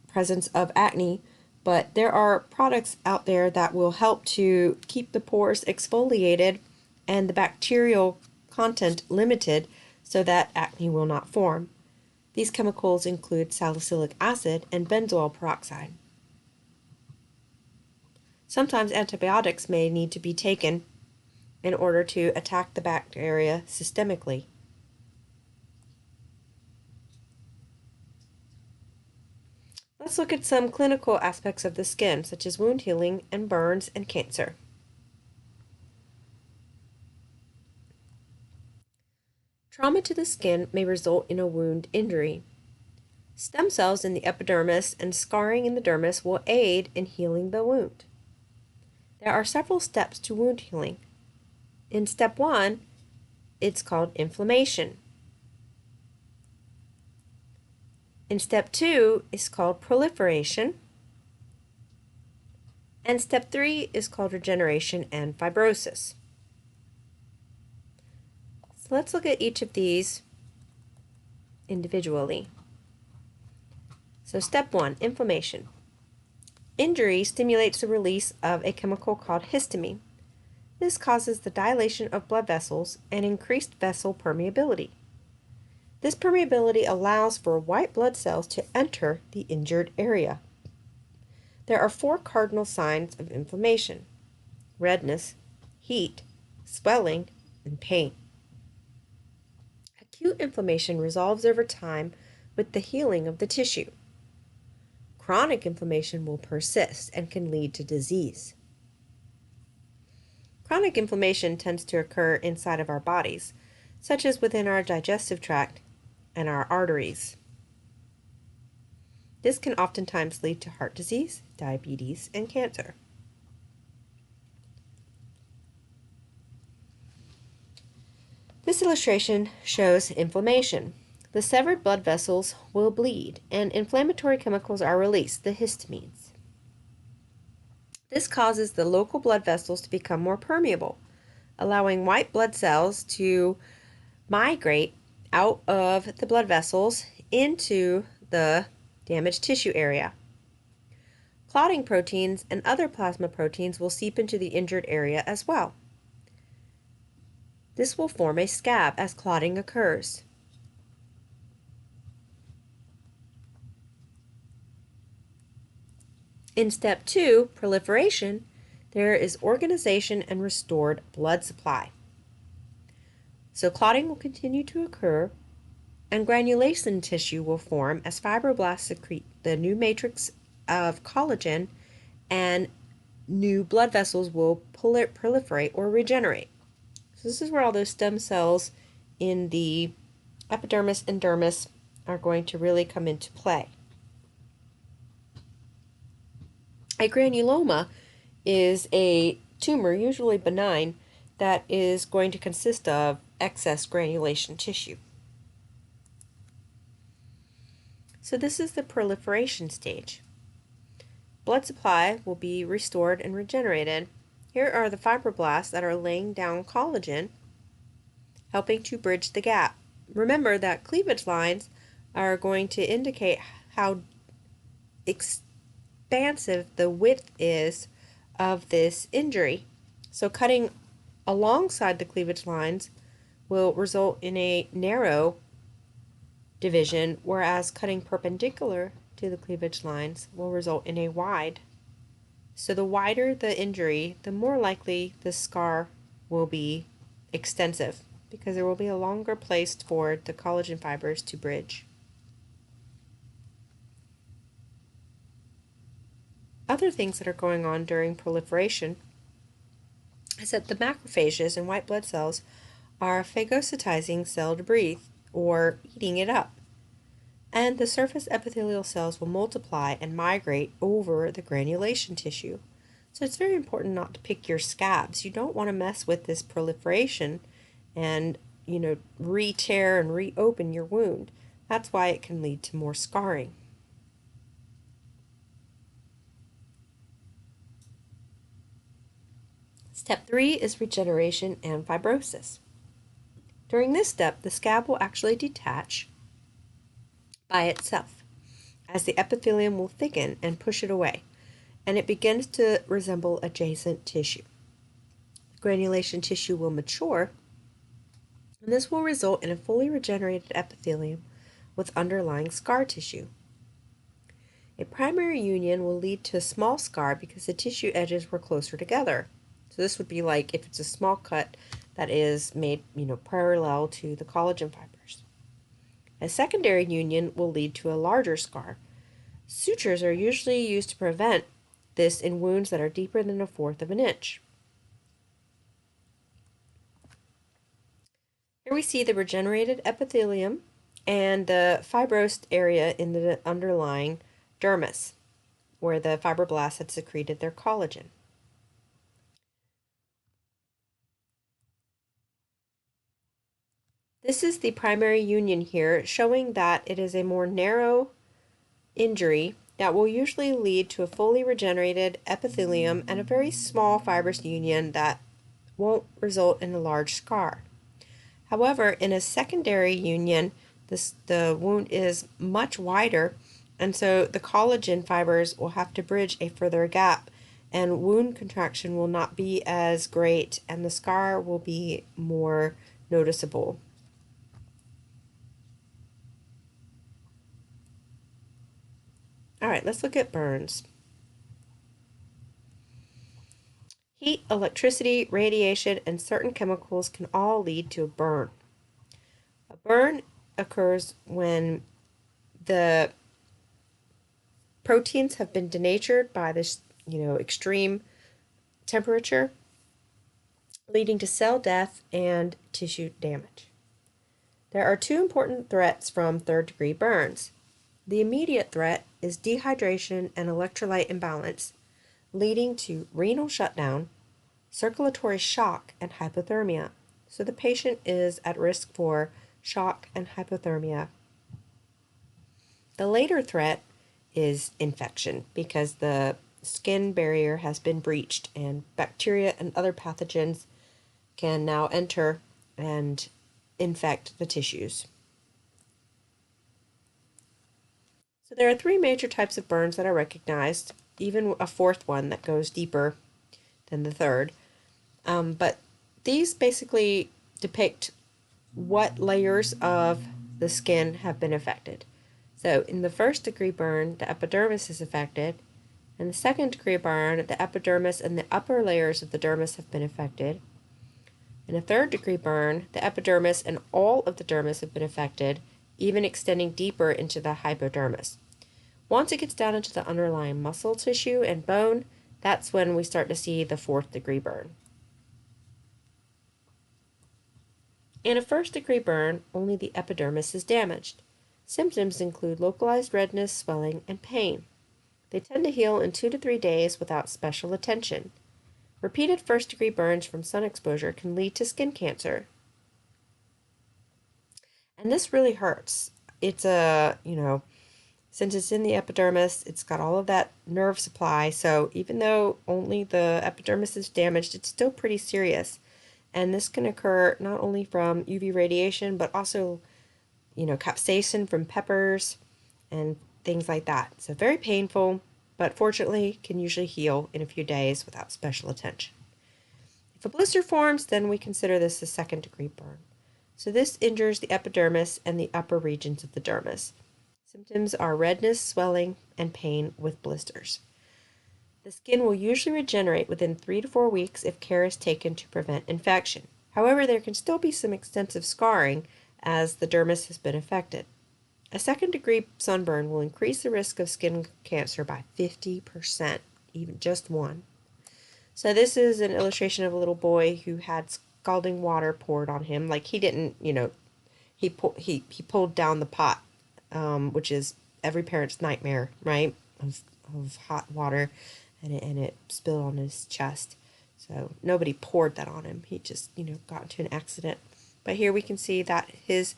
presence of acne, but there are products out there that will help to keep the pores exfoliated and the bacterial content limited so that acne will not form. These chemicals include salicylic acid and benzoyl peroxide. Sometimes antibiotics may need to be taken in order to attack the bacteria systemically. Let's look at some clinical aspects of the skin, such as wound healing and burns and cancer. Trauma to the skin may result in a wound injury. Stem cells in the epidermis and scarring in the dermis will aid in healing the wound. There are several steps to wound healing. In step 1, it's called inflammation. In step 2, it's called proliferation. And step 3 is called regeneration and fibrosis. So let's look at each of these individually. So step 1, inflammation. Injury stimulates the release of a chemical called histamine. This causes the dilation of blood vessels and increased vessel permeability. This permeability allows for white blood cells to enter the injured area. There are 4 cardinal signs of inflammation: redness, heat, swelling, and pain. Acute inflammation resolves over time with the healing of the tissue. Chronic inflammation will persist and can lead to disease. Chronic inflammation tends to occur inside of our bodies, such as within our digestive tract and our arteries. This can oftentimes lead to heart disease, diabetes, and cancer. This illustration shows inflammation. The severed blood vessels will bleed, and inflammatory chemicals are released, the histamines. This causes the local blood vessels to become more permeable, allowing white blood cells to migrate out of the blood vessels into the damaged tissue area. Clotting proteins and other plasma proteins will seep into the injured area as well. This will form a scab as clotting occurs. In step 2, proliferation, there is organization and restored blood supply. So clotting will continue to occur, and granulation tissue will form as fibroblasts secrete the new matrix of collagen, and new blood vessels will proliferate or regenerate. So this is where all those stem cells in the epidermis and dermis are going to really come into play. A granuloma is a tumor, usually benign, that is going to consist of excess granulation tissue. So this is the proliferation stage. Blood supply will be restored and regenerated. Here are the fibroblasts that are laying down collagen, helping to bridge the gap. Remember that cleavage lines are going to indicate how expansive the width is of this injury. So cutting alongside the cleavage lines will result in a narrow division, whereas cutting perpendicular to the cleavage lines will result in a wide. So the wider the injury, the more likely the scar will be extensive, because there will be a longer place for the collagen fibers to bridge. Other things that are going on during proliferation is that the macrophages and white blood cells are phagocytizing cell debris, or eating it up. And the surface epithelial cells will multiply and migrate over the granulation tissue. So it's very important not to pick your scabs. You don't want to mess with this proliferation and, re-tear and reopen your wound. That's why it can lead to more scarring. Step 3 is regeneration and fibrosis. During this step, the scab will actually detach by itself, as the epithelium will thicken and push it away, and it begins to resemble adjacent tissue. Granulation tissue will mature, and this will result in a fully regenerated epithelium with underlying scar tissue. A primary union will lead to a small scar because the tissue edges were closer together. So this would be like if it's a small cut that is made, parallel to the collagen fibers. A secondary union will lead to a larger scar. Sutures are usually used to prevent this in wounds that are deeper than 1/4 of an inch. Here we see the regenerated epithelium and the fibrosed area in the underlying dermis, where the fibroblasts had secreted their collagen. This is the primary union here, showing that it is a more narrow injury that will usually lead to a fully regenerated epithelium and a very small fibrous union that won't result in a large scar. However, in a secondary union, the wound is much wider, and so the collagen fibers will have to bridge a further gap, and wound contraction will not be as great, and the scar will be more noticeable. All right, let's look at burns. Heat, electricity, radiation, and certain chemicals can all lead to a burn. A burn occurs when the proteins have been denatured by this, extreme temperature, leading to cell death and tissue damage. There are two important threats from third-degree burns. The immediate threat is dehydration and electrolyte imbalance, leading to renal shutdown, circulatory shock, and hypothermia. So the patient is at risk for shock and hypothermia. The later threat is infection because the skin barrier has been breached and bacteria and other pathogens can now enter and infect the tissues. So there are 3 major types of burns that are recognized, even a 4th one that goes deeper than the 3rd. But these basically depict what layers of the skin have been affected. So in the 1st-degree burn, the epidermis is affected. In the 2nd-degree burn, the epidermis and the upper layers of the dermis have been affected. In a 3rd-degree burn, the epidermis and all of the dermis have been affected, even extending deeper into the hypodermis. Once it gets down into the underlying muscle tissue and bone, that's when we start to see the 4th-degree burn. In a 1st-degree burn, only the epidermis is damaged. Symptoms include localized redness, swelling, and pain. They tend to heal in 2 to 3 days without special attention. Repeated 1st-degree burns from sun exposure can lead to skin cancer. And this really hurts. It's since it's in the epidermis, it's got all of that nerve supply, so even though only the epidermis is damaged, it's still pretty serious. And this can occur not only from UV radiation, but also, capsaicin from peppers and things like that. So very painful, but fortunately can usually heal in a few days without special attention. If a blister forms, then we consider this a 2nd-degree burn. So this injures the epidermis and the upper regions of the dermis. Symptoms are redness, swelling, and pain with blisters. The skin will usually regenerate within 3 to 4 weeks if care is taken to prevent infection. However, there can still be some extensive scarring as the dermis has been affected. A 2nd-degree sunburn will increase the risk of skin cancer by 50%, even just one. So this is an illustration of a little boy who had scalding water poured on him. Like he didn't, he pulled down the pot which is every parent's nightmare, right? Of hot water, and it spilled on his chest. So nobody poured that on him. He just, got into an accident. But here we can see that his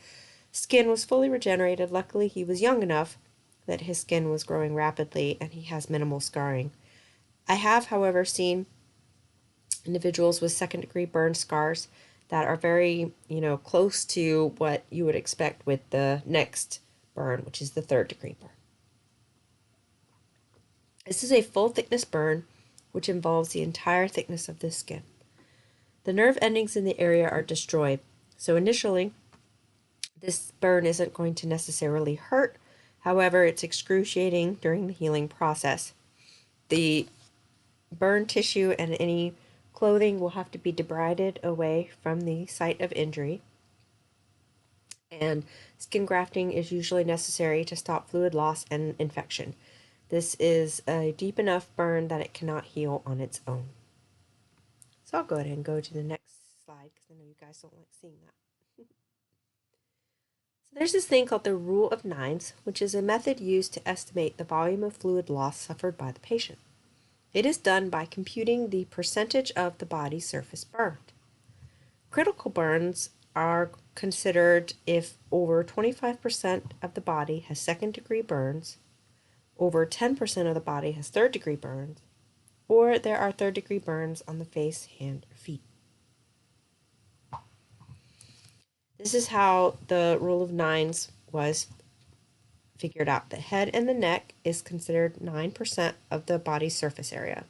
skin was fully regenerated. Luckily, he was young enough that his skin was growing rapidly and he has minimal scarring. I have, however, seen individuals with second-degree burn scars that are very, close to what you would expect with the next burn, which is the third-degree burn. This is a full-thickness burn, which involves the entire thickness of the skin. The nerve endings in the area are destroyed, so initially, this burn isn't going to necessarily hurt. However, it's excruciating during the healing process. The burn tissue and any clothing will have to be debrided away from the site of injury. And skin grafting is usually necessary to stop fluid loss and infection. This is a deep enough burn that it cannot heal on its own. So I'll go ahead and go to the next slide because I know you guys don't like seeing that. So there's this thing called the rule of nines, which is a method used to estimate the volume of fluid loss suffered by the patient. It is done by computing the percentage of the body surface burned. Critical burns are considered if over 25% of the body has second-degree burns, over 10% of the body has third-degree burns, or there are third-degree burns on the face, hand, or feet. This is how the rule of nines was figured out. The head and the neck is considered 9% of the body's surface area.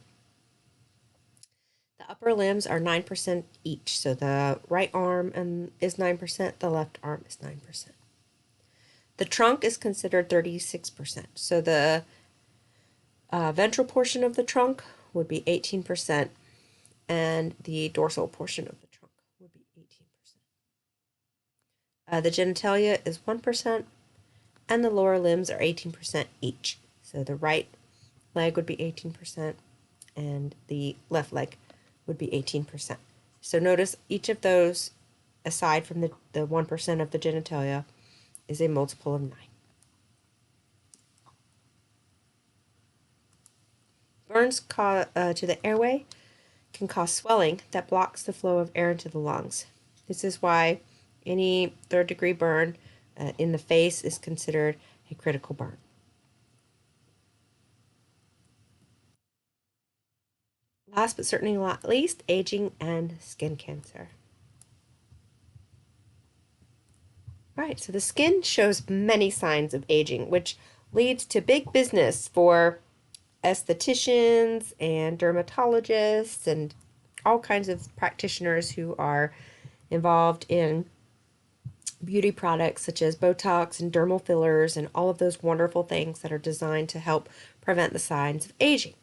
The upper limbs are 9% each, so the right arm is 9%, the left arm is 9%. The trunk is considered 36%, so the ventral portion of the trunk would be 18%, and the dorsal portion of the trunk would be 18%. The genitalia is 1%, and the lower limbs are 18% each. So the right leg would be 18%, and the left leg would be 18%. So notice each of those, aside from the 1% of the genitalia, is a multiple of 9. Burns to the airway can cause swelling that blocks the flow of air into the lungs. This is why any third-degree burn in the face is considered a critical burn. Last but certainly not least, aging and skin cancer. All right, so the skin shows many signs of aging, which leads to big business for estheticians and dermatologists and all kinds of practitioners who are involved in beauty products such as Botox and dermal fillers and all of those wonderful things that are designed to help prevent the signs of aging.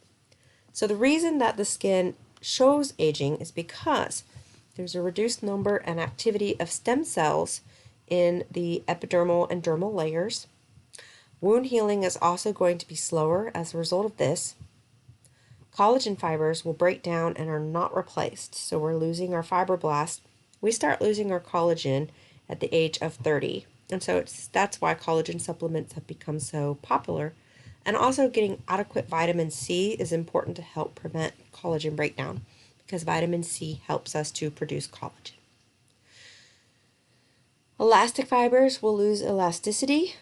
So the reason that the skin shows aging is because there's a reduced number and activity of stem cells in the epidermal and dermal layers. Wound healing is also going to be slower as a result of this. Collagen fibers will break down and are not replaced, so we're losing our fibroblasts. We start losing our collagen at the age of 30, and so that's why collagen supplements have become so popular. And also getting adequate vitamin C is important to help prevent collagen breakdown because vitamin C helps us to produce collagen. Elastic fibers will lose elasticity,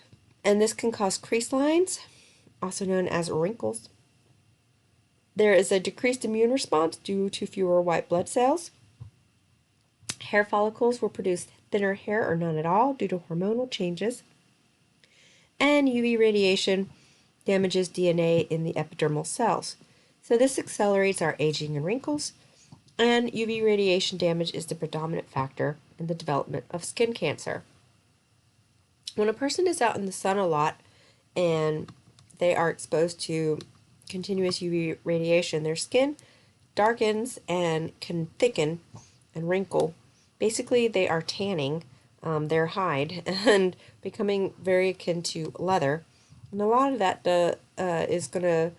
and this can cause crease lines, also known as wrinkles. There is a decreased immune response due to fewer white blood cells. Hair follicles will produce thinner hair or none at all due to hormonal changes. And UV radiation damages DNA in the epidermal cells. So this accelerates our aging and wrinkles, and UV radiation damage is the predominant factor in the development of skin cancer. When a person is out in the sun a lot and they are exposed to continuous UV radiation, their skin darkens and can thicken and wrinkle. Basically, they are tanning their hide and becoming very akin to leather. And a lot of that is going to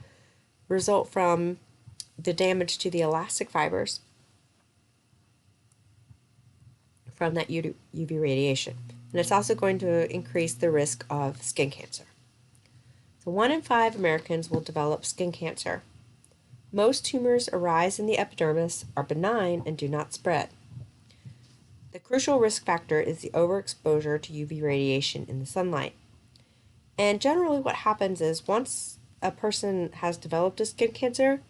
result from the damage to the elastic fibers from that UV radiation. and it's also going to increase the risk of skin cancer. So 1 in 5 Americans will develop skin cancer. Most tumors arise in the epidermis, are benign, and do not spread. The crucial risk factor is the overexposure to UV radiation in the sunlight. And generally what happens is once a person has developed a skin cancer,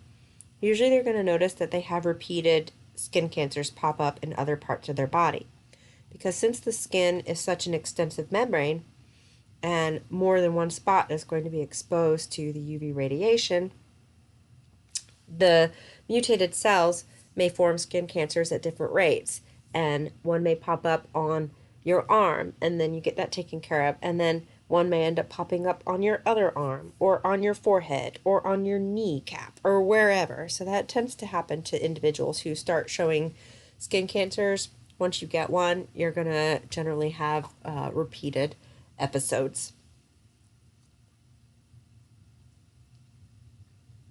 usually they're going to notice that they have repeated skin cancers pop up in other parts of their body. Because since the skin is such an extensive membrane, and more than one spot is going to be exposed to the UV radiation, the mutated cells may form skin cancers at different rates, and one may pop up on your arm, and then you get that taken care of, and then one may end up popping up on your other arm, or on your forehead, or on your kneecap, or wherever. So that tends to happen to individuals who start showing skin cancers. Once you get one, you're going to generally have repeated episodes.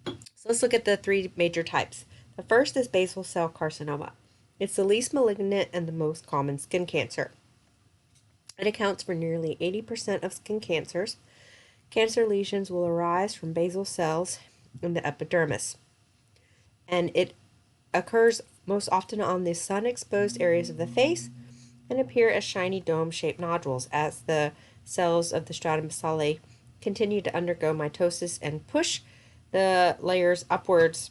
So let's look at the 3 major types. The first is basal cell carcinoma. It's the least malignant and the most common skin cancer. It accounts for nearly 80% of skin cancers. Cancer lesions will arise from basal cells in the epidermis, and it occurs most often on the sun-exposed areas of the face and appear as shiny dome-shaped nodules as the cells of the Stratum Basale continue to undergo mitosis and push the layers upwards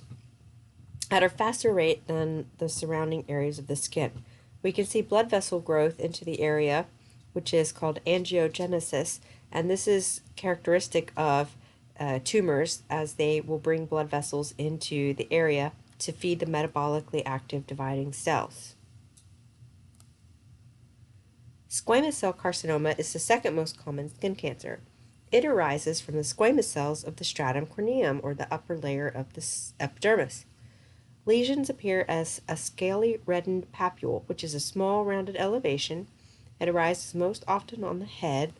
at a faster rate than the surrounding areas of the skin. We can see blood vessel growth into the area, which is called angiogenesis, and this is characteristic of tumors, as they will bring blood vessels into the area to feed the metabolically active dividing cells. Squamous cell carcinoma is the second most common skin cancer. It arises from the squamous cells of the Stratum Corneum, or the upper layer of the epidermis. Lesions appear as a scaly reddened papule, which is a small rounded elevation. It arises most often on the head,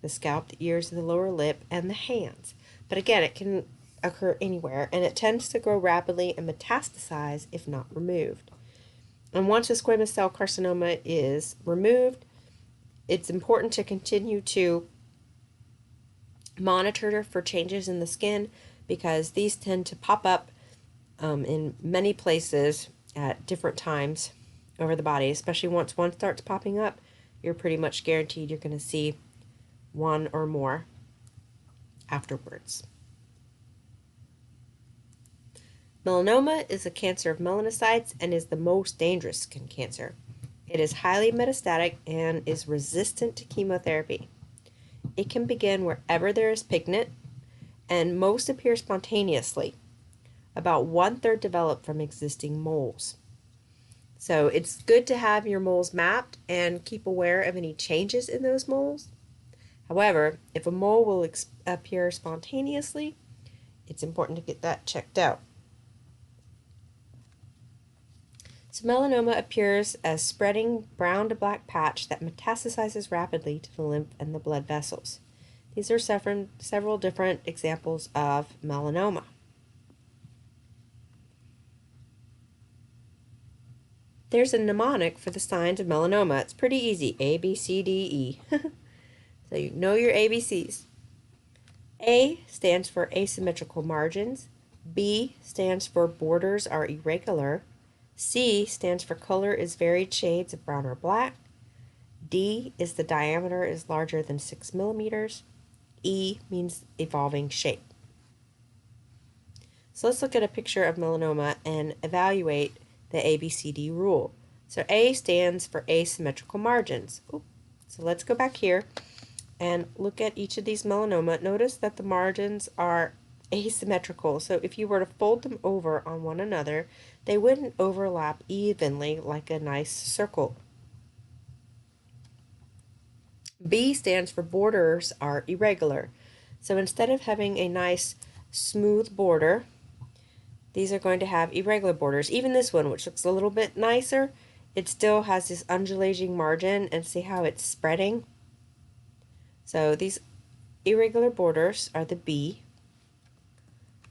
the scalp, the ears, the lower lip, and the hands. But again, it can occur anywhere, and it tends to grow rapidly and metastasize if not removed. And once a squamous cell carcinoma is removed, it's important to continue to monitor for changes in the skin, because these tend to pop up in many places at different times over the body. Especially once one starts popping up, you're pretty much guaranteed you're going to see one or more afterwards. Melanoma is a cancer of melanocytes and is the most dangerous skin cancer. It is highly metastatic and is resistant to chemotherapy. It can begin wherever there is pigment, and most appear spontaneously. About 1/3 develop from existing moles. So it's good to have your moles mapped and keep aware of any changes in those moles. However, if a mole will appear spontaneously, it's important to get that checked out. So melanoma appears as spreading brown to black patch that metastasizes rapidly to the lymph and the blood vessels. These are several different examples of melanoma. There's a mnemonic for the signs of melanoma. It's pretty easy. A, B, C, D, E. So you know your ABCs. A stands for asymmetrical margins. B stands for borders are irregular. C stands for color is varied shades of brown or black. D is the diameter is larger than 6 millimeters. E means evolving shape. So let's look at a picture of melanoma and evaluate the ABCD rule. So A stands for asymmetrical margins. So let's go back here and look at each of these melanoma. Notice that the margins are asymmetrical. So if you were to fold them over on one another, they wouldn't overlap evenly like a nice circle. B stands for borders are irregular. So instead of having a nice smooth border, these are going to have irregular borders. Even this one, which looks a little bit nicer, it still has this undulating margin, and see how it's spreading? So these irregular borders are the B.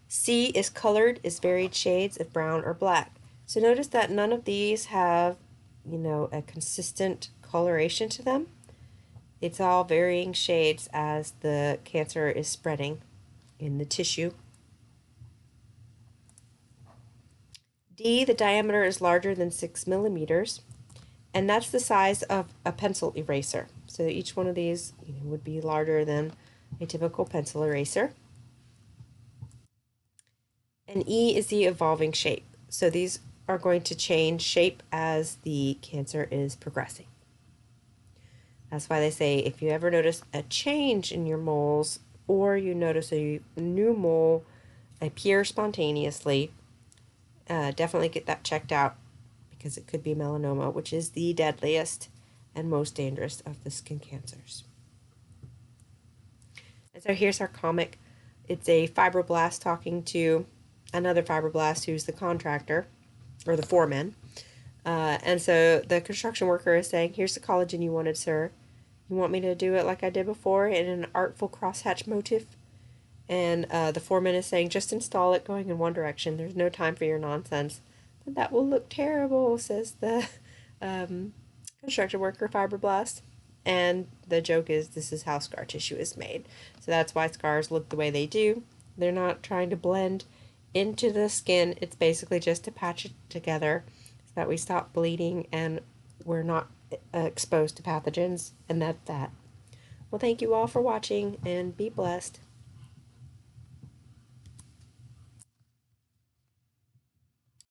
C is colored is varied shades of brown or black. So notice that none of these have, a consistent coloration to them. It's all varying shades as the cancer is spreading in the tissue. D, the diameter is larger than 6 millimeters, and that's the size of a pencil eraser. So each one of these would be larger than a typical pencil eraser. And E is the evolving shape. So these are going to change shape as the cancer is progressing. That's why they say if you ever notice a change in your moles or you notice a new mole appear spontaneously, definitely get that checked out because it could be melanoma, which is the deadliest and most dangerous of the skin cancers. And so here's our comic. It's a fibroblast talking to another fibroblast who's the contractor or the foreman. And so the construction worker is saying, here's the collagen you wanted, sir. You want me to do it like I did before in an artful crosshatch motif? And the foreman is saying, just install it going in one direction. There's no time for your nonsense. But that will look terrible, says the construction worker fibroblast. And the joke is this is how scar tissue is made. So that's why scars look the way they do. They're not trying to blend into the skin. It's basically just to patch it together so that we stop bleeding and we're not exposed to pathogens. And that's that. Well, thank you all for watching and be blessed.